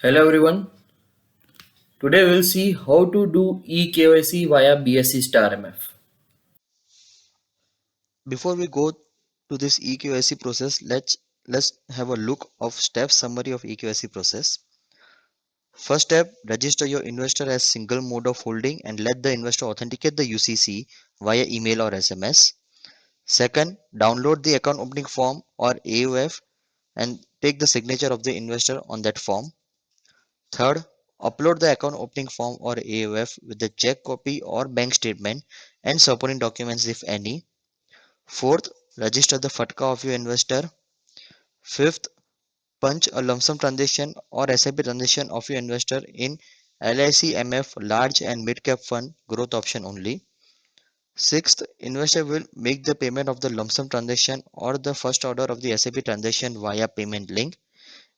Hello everyone. Today we'll see how to do EKYC via BSE StAR MF. Before we go to this EKYC process, let's have a look of step summary of EKYC process. First step, register your investor as single mode of holding and let the investor authenticate the UCC via email or SMS. Second, download the account opening form or AOF and take the signature of the investor on that form. Third, upload the account opening form or AOF with the check copy or bank statement and supporting documents if any. Fourth, register the FATCA of your investor. Fifth, punch a lump sum transaction or SIP transaction of your investor in LIC MF large and mid cap fund growth option only. Sixth, investor will make the payment of the lump sum transaction or the first order of the SIP transaction via payment link.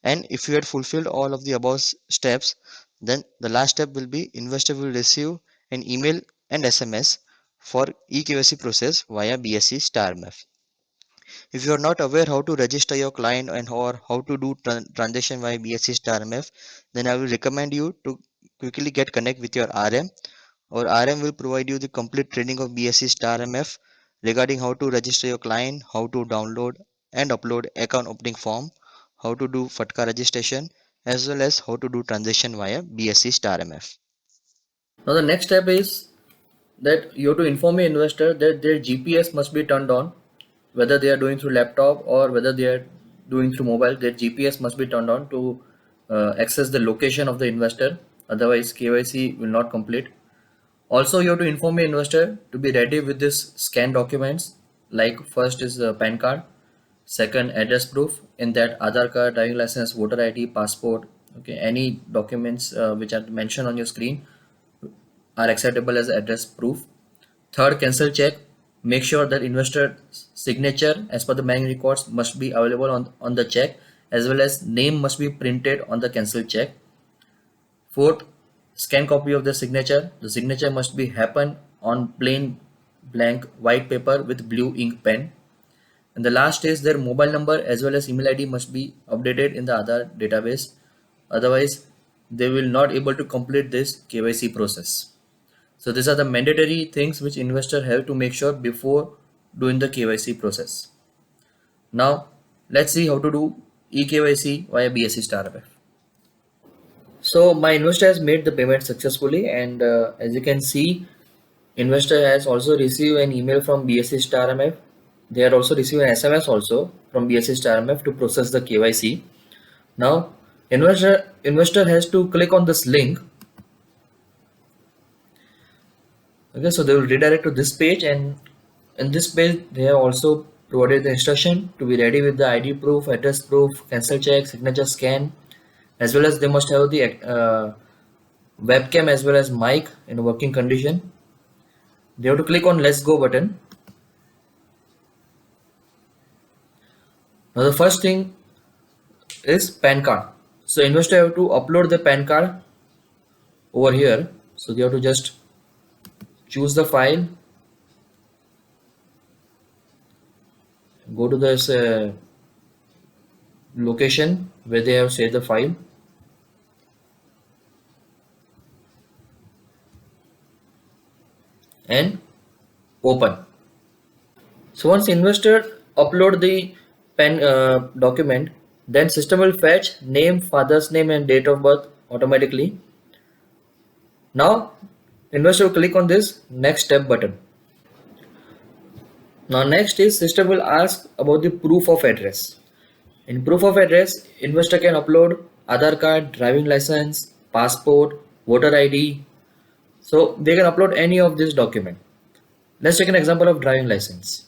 And if you had fulfilled all of the above steps, then the last step will be investor will receive an email and SMS for EKYC process via BSE StAR MF. If you are not aware how to register your client and or how to do transaction via BSE StAR MF, then I will recommend you to quickly get connect with your RM, or RM will provide you the complete training of BSE StAR MF regarding how to register your client, how to download and upload account opening form, how to do FATCA registration, as well as how to do transaction via BSE StAR MF. Now the next step is that you have to inform your investor that their GPS must be turned on, whether they are doing through laptop or whether they are doing through mobile. Their GPS must be turned on to access the location of the investor. Otherwise, KYC will not complete. Also, you have to inform your investor to be ready with this scan documents. Like first is the PAN card, second address proof, in that Aadhaar card, driving license, voter ID, passport. Okay, any documents which are mentioned on your screen are acceptable as address proof. Third, cancel check. Make sure that investor signature as per the bank records must be available on the check, as well as name must be printed on the cancel check. Fourth, scan copy of the signature. The signature must be happen on plain blank white paper with blue ink pen. And the last is their mobile number as well as email ID must be updated in the Aadhaar database. Otherwise, they will not able to complete this KYC process. So these are the mandatory things which investor have to make sure before doing the KYC process. Now, let's see how to do eKYC via BSE StAR MF. So my investor has made the payment successfully, and as you can see, investor has also received an email from BSE StAR MF. They are also receiving an SMS also from BSE StAR MF to process the KYC. Now, investor has to click on this link. Okay, so they will redirect to this page, and in this page they have also provided the instruction to be ready with the ID proof, address proof, cancel check, signature scan, as well as they must have the webcam as well as mic in working condition. They have to click on let's go button. Now the first thing is PAN card. So investor have to upload the PAN card over here. So they have to just choose the file, go to this location where they have saved the file, and open. So once investor upload the PAN document, then system will fetch name, father's name and date of birth automatically. Now investor will click on this next step button. Now next is system will ask about the proof of address. In proof of address, investor can upload Aadhaar card, driving license, passport, voter ID. So they can upload any of this document. Let's take an example of driving license.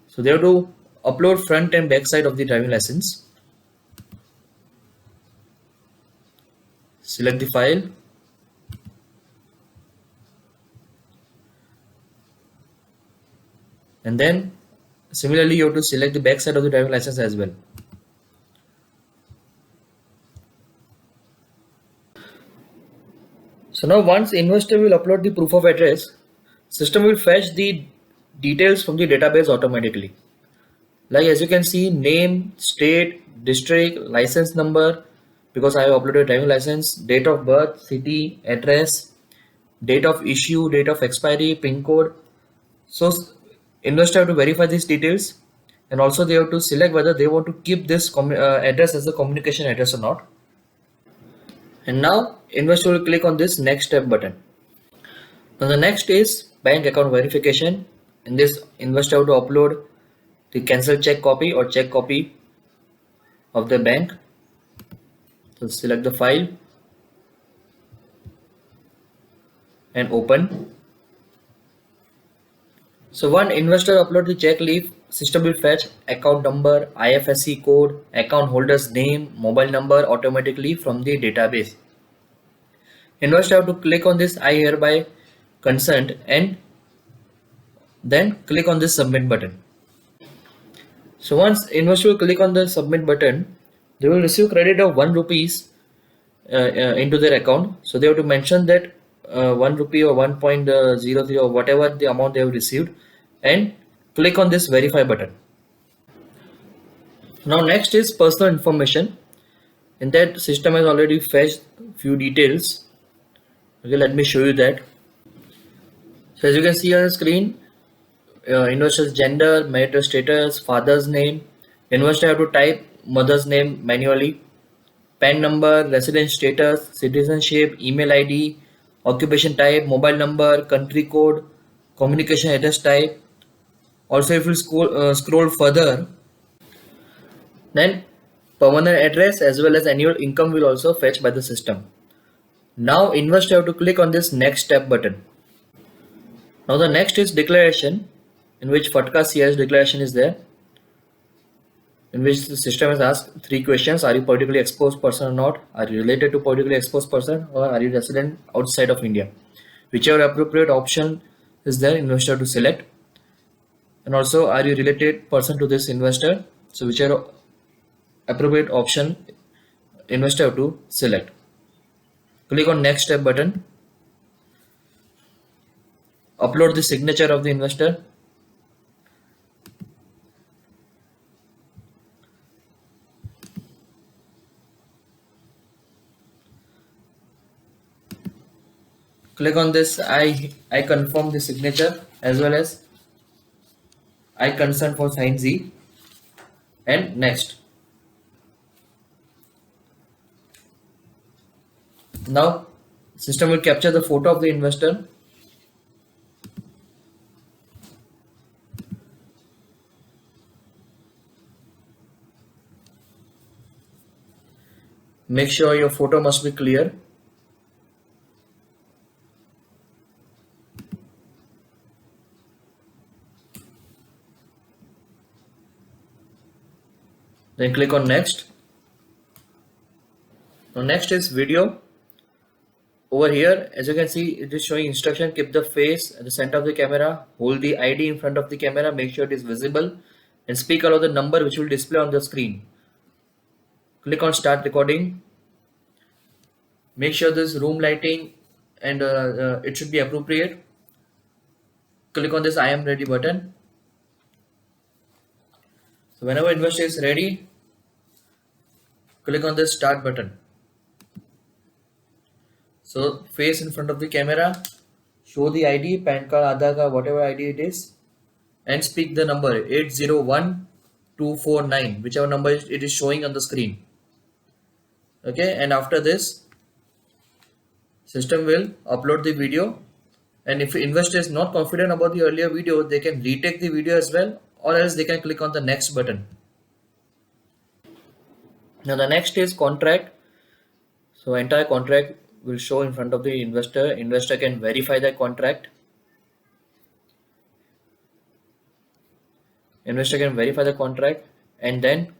So they have to upload front and back side of the driving license. Select the file. And then similarly you have to select the back side of the driving license as well. So now once investor will upload the proof of address, system will fetch the details from the database automatically. Like as you can see, name, state, district, license number, because I have uploaded driving license, date of birth, city, address, date of issue, date of expiry, pin code. So investor have to verify these details, and also they have to select whether they want to keep this address as a communication address or not. And now investor will click on this next step button. Now the next is bank account verification. In this, investor have to upload the cancelled check copy or check copy of the bank. So select the file and open. So one investor upload the check leaf, system will fetch account number, IFSC code, account holder's name, mobile number automatically from the database. Investor have to click on this I hereby consent and then click on this submit button. So once investor will click on the submit button, they will receive credit of 1 rupees into their account. So they have to mention that 1 rupee or 1.03 or whatever the amount they have received, and click on this verify button. Now next is personal information. In that, system has already fetched few details. Okay, let me show you that. So as you can see on the screen, investor's gender, marital status, father's name. Investor have to type mother's name manually. PAN number, residence status, citizenship, email ID, occupation type, mobile number, country code, communication address type. Also, if you scroll further, then permanent address as well as annual income will also fetch by the system. Now, investor have to click on this next step button. Now, the next is declaration, in which FATCA CS declaration is there, in which the system has asked 3 questions. Are you politically exposed person or not? Are you related to politically exposed person, or are you resident outside of India? Whichever appropriate option is there, investor to select. And also, are you related person to this investor? So whichever appropriate option, investor have to select. Click on next step button. Upload the signature of the investor. Click on this I confirm the signature, as well as I consent for sign Z, and next. Now system will capture the photo of the investor. Make sure your photo must be clear. Then click on next. Now next is video. Over here, as you can see, it is showing instruction: keep the face at the center of the camera, hold the ID in front of the camera, make sure it is visible, and speak aloud the number which will display on the screen. Click on start recording. Make sure this room lighting and it should be appropriate. Click on this I am ready button. So whenever investor is ready, click on this start button. So face in front of the camera, show the ID, PAN card, Aadhaar card, whatever ID it is, and speak the number 801249, whichever number it is showing on the screen. Okay, and after this, system will upload the video, and if investor is not confident about the earlier video, they can retake the video as well, or else they can click on the next button. Now the next is contract. So entire contract will show in front of the investor. Investor can verify the contract. Investor can verify the contract, and then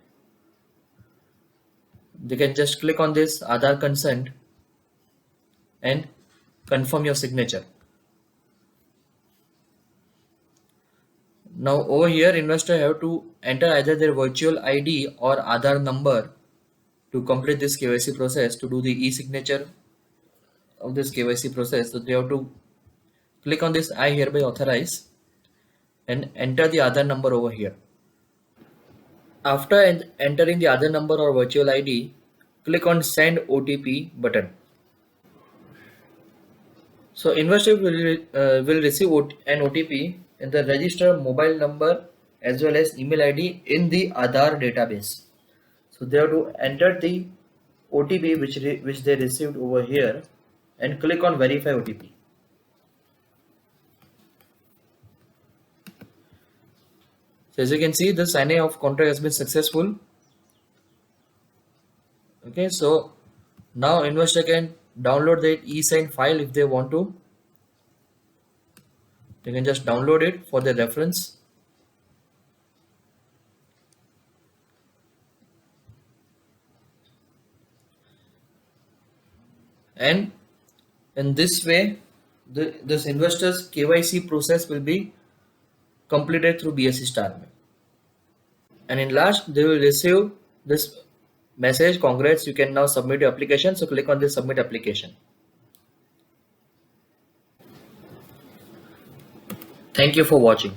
they can just click on this Aadhaar consent and confirm your signature. Now over here, investor have to enter either their virtual ID or Aadhaar number to complete this KYC process, to do the e-signature of this KYC process. So they have to click on this I hereby authorize and enter the Aadhaar number over here. After entering the other number or virtual ID, click on Send OTP button. So investor will receive an OTP in the registered mobile number as well as email ID in the Aadhaar database. So they have to enter the OTP which they received over here and click on Verify OTP. So as you can see, the signing of contract has been successful. Okay, so now investor can download the e-sign file if they want to. They can just download it for their reference. And in this way, this investor's KYC process will be completed through BSE StAR. And in last, they will receive this message, congrats, you can now submit your application. So click on this submit application. Thank you for watching.